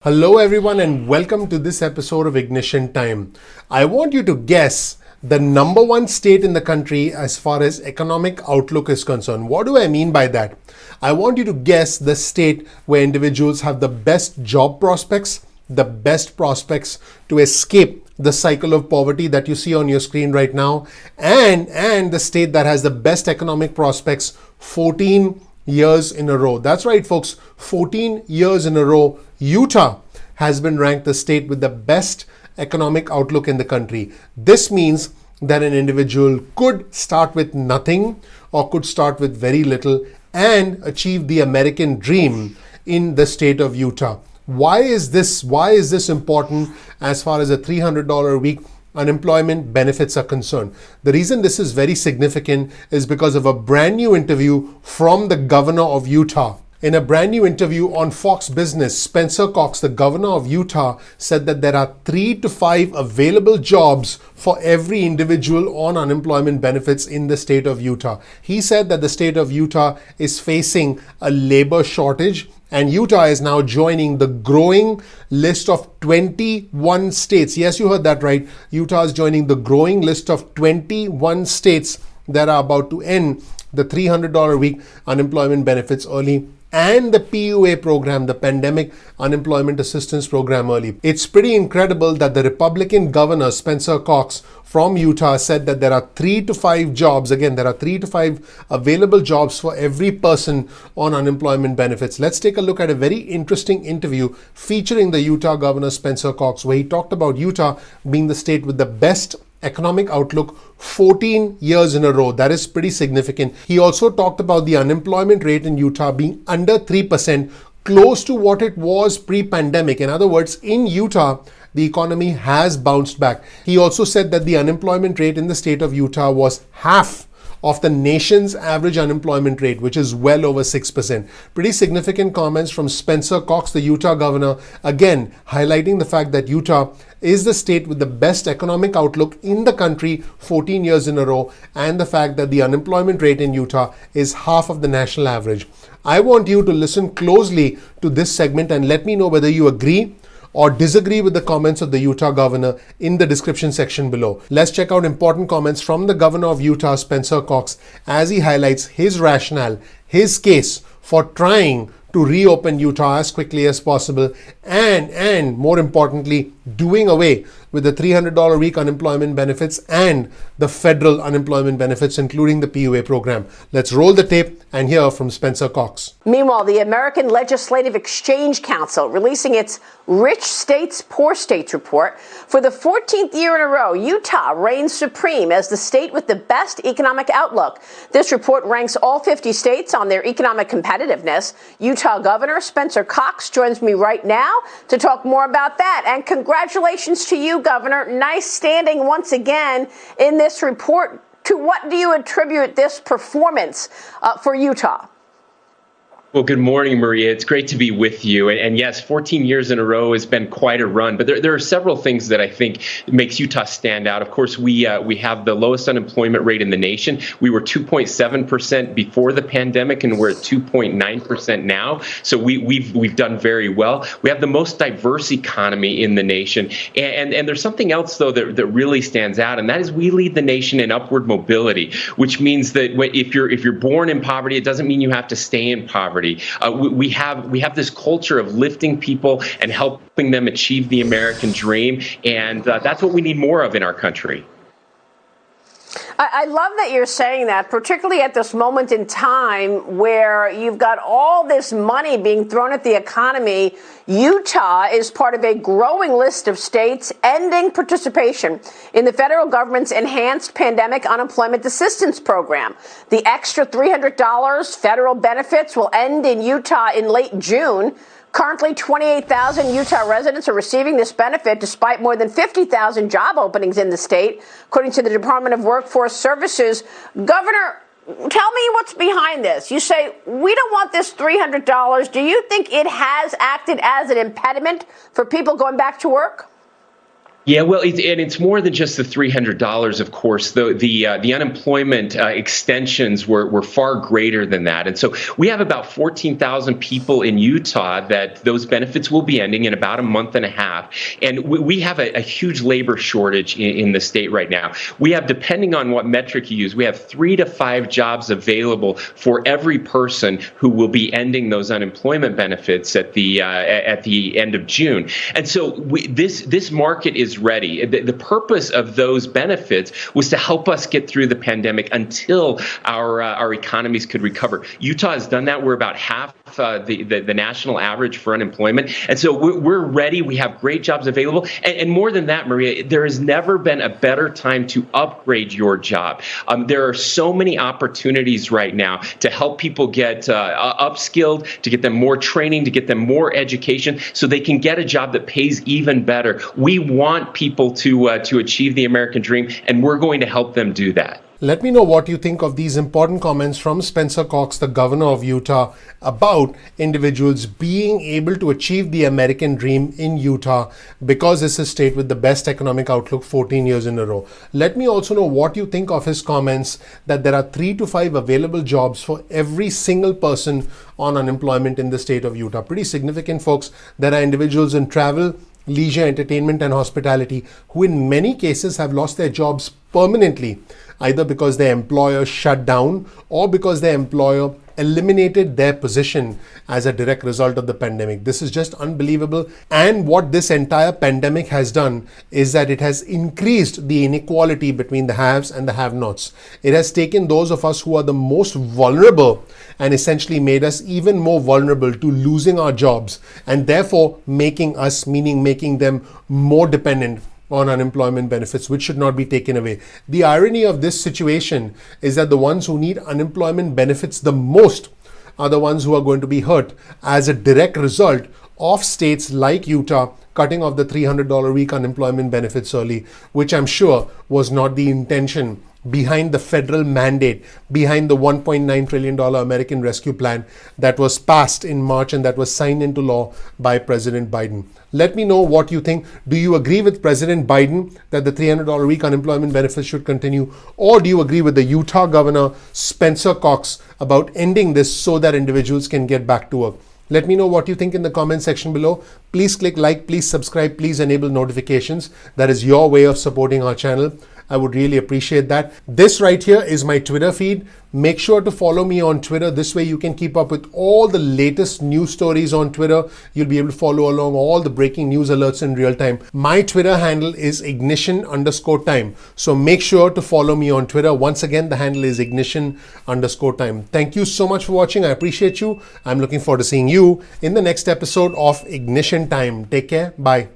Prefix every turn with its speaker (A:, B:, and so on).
A: Hello everyone and welcome to this episode of Ignition Time. I want you to guess the number one state in the country as far as economic outlook is concerned. What do I mean by that? I want you to guess the state where individuals have the best job prospects, the best prospects to escape the cycle of poverty that you see on your screen right now, and the state that has the best economic prospects 14 years in a row. That's right, folks, 14 years in a row, Utah has been ranked the state with the best economic outlook in the country. This means that an individual could start with nothing or could start with very little and achieve the American dream in the state of Utah. Why is this important as far as a $300 a week unemployment benefits are concerned? The reason this is very significant is because of a brand new interview from the governor of Utah. In a brand new interview on Fox Business, Spencer Cox, the governor of Utah, said that there are 3 to 5 available jobs for every individual on unemployment benefits in the state of Utah. He said that the state of Utah is facing a labor shortage, and Utah is now joining the growing list of 21 states. Yes, you heard that right. Utah is joining the growing list of 21 states that are about to end the $300 a week unemployment benefits early and the PUA program, the Pandemic Unemployment Assistance Program early. It's pretty incredible that the Republican governor, Spencer Cox from Utah, said that there are 3 to 5 jobs. Again, there are 3 to 5 available jobs for every person on unemployment benefits. Let's take a look at a very interesting interview featuring the Utah governor, Spencer Cox, where he talked about Utah being the state with the best economic outlook 14 years in a row. That is pretty significant. He also talked about the unemployment rate in Utah being under 3%, close to what it was pre-pandemic. In other words, in Utah, the economy has bounced back. He also said that the unemployment rate in the state of Utah was half of the nation's average unemployment rate, which is well over 6%. Pretty significant comments from Spencer Cox, the Utah governor, again highlighting the fact that Utah is the state with the best economic outlook in the country 14 years in a row, and the fact that the unemployment rate in Utah is half of the national average. I want you to listen closely to this segment and let me know whether you agree or disagree with the comments of the Utah governor in the description section below. Let's check out important comments from the governor of Utah, Spencer Cox, as he highlights his rationale, his case for trying to reopen Utah as quickly as possible and more importantly, doing away with the $300 a week unemployment benefits and the federal unemployment benefits, including the PUA program. Let's roll the tape and hear from Spencer Cox.
B: Meanwhile, the American Legislative Exchange Council releasing its Rich States, Poor States report. For the 14th year in a row, Utah reigns supreme as the state with the best economic outlook. This report ranks all 50 states on their economic competitiveness. Utah Governor Spencer Cox joins me right now to talk more about that. And congratulations to you, Governor. Nice standing once again in this report. To what do you attribute this performance for Utah?
C: Well, good morning, Maria. It's great to be with you. And yes, 14 years in a row has been quite a run. But there are several things that I think makes Utah stand out. Of course, we have the lowest unemployment rate in the nation. We were 2.7% before the pandemic, and we're at 2.9% now. So we've done very well. We have the most diverse economy in the nation. And there's something else, though, that really stands out, and that is we lead the nation in upward mobility, which means that if you're born in poverty, it doesn't mean you have to stay in poverty. We have this culture of lifting people and helping them achieve the American dream, and that's what we need more of in our country.
B: I love that you're saying that, particularly at this moment in time where you've got all this money being thrown at the economy. Utah is part of a growing list of states ending participation in the federal government's enhanced pandemic unemployment assistance program. The extra $300 federal benefits will end in Utah in late June. Currently, 28,000 Utah residents are receiving this benefit despite more than 50,000 job openings in the state, according to the Department of Workforce Services. Governor, tell me what's behind this. You say, we don't want this $300. Do you think it has acted as an impediment for people going back to work?
C: Yeah, well, it's more than just the $300. Of course, the unemployment extensions were far greater than that, and so we have about 14,000 people in Utah that those benefits will be ending in about a month and a half, and we have a huge labor shortage in the state right now. We have, depending on what metric you use, we have 3 to 5 jobs available for every person who will be ending those unemployment benefits at the end of June, and so this market is ready. The purpose of those benefits was to help us get through the pandemic until our economies could recover. Utah has done that. We're about half the national average for unemployment, and so we're ready. We have great jobs available, and more than that, Maria, there has never been a better time to upgrade your job. There are so many opportunities right now to help people get upskilled, to get them more training, to get them more education, so they can get a job that pays even better. We want people to achieve the American dream, and we're going to help them do that.
A: Let me know what you think of these important comments from Spencer Cox, the governor of Utah, about individuals being able to achieve the American dream in Utah because it's a state with the best economic outlook 14 years in a row. Let me also know what you think of his comments that there are 3 to 5 available jobs for every single person on unemployment in the state of Utah. Pretty significant, folks. There are individuals in travel, leisure, entertainment, and hospitality who in many cases have lost their jobs permanently, either because their employer shut down or because their employer eliminated their position as a direct result of the pandemic. This is just unbelievable. And what this entire pandemic has done is that it has increased the inequality between the haves and the have-nots. It has taken those of us who are the most vulnerable and essentially made us even more vulnerable to losing our jobs, and therefore making us, meaning making them more dependent on unemployment benefits, which should not be taken away. The irony of this situation is that the ones who need unemployment benefits the most are the ones who are going to be hurt as a direct result of states like Utah cutting off the $300 a week unemployment benefits early, which I'm sure was not the intention behind the federal mandate, behind the $1.9 trillion American Rescue Plan that was passed in March and that was signed into law by President Biden. Let me know what you think. Do you agree with President Biden that the $300 a week unemployment benefits should continue? Or do you agree with the Utah Governor, Spencer Cox, about ending this so that individuals can get back to work? Let me know what you think in the comment section below. Please click like, please subscribe, please enable notifications. That is your way of supporting our channel. I would really appreciate that. This right here is my Twitter feed. Make sure to follow me on Twitter. This way you can keep up with all the latest news stories on Twitter. You'll be able to follow along all the breaking news alerts in real time. My Twitter handle is ignition_time. So make sure to follow me on Twitter. Once again, the handle is ignition_time. Thank you so much for watching. I appreciate you. I'm looking forward to seeing you in the next episode of Ignition Time. Take care. Bye.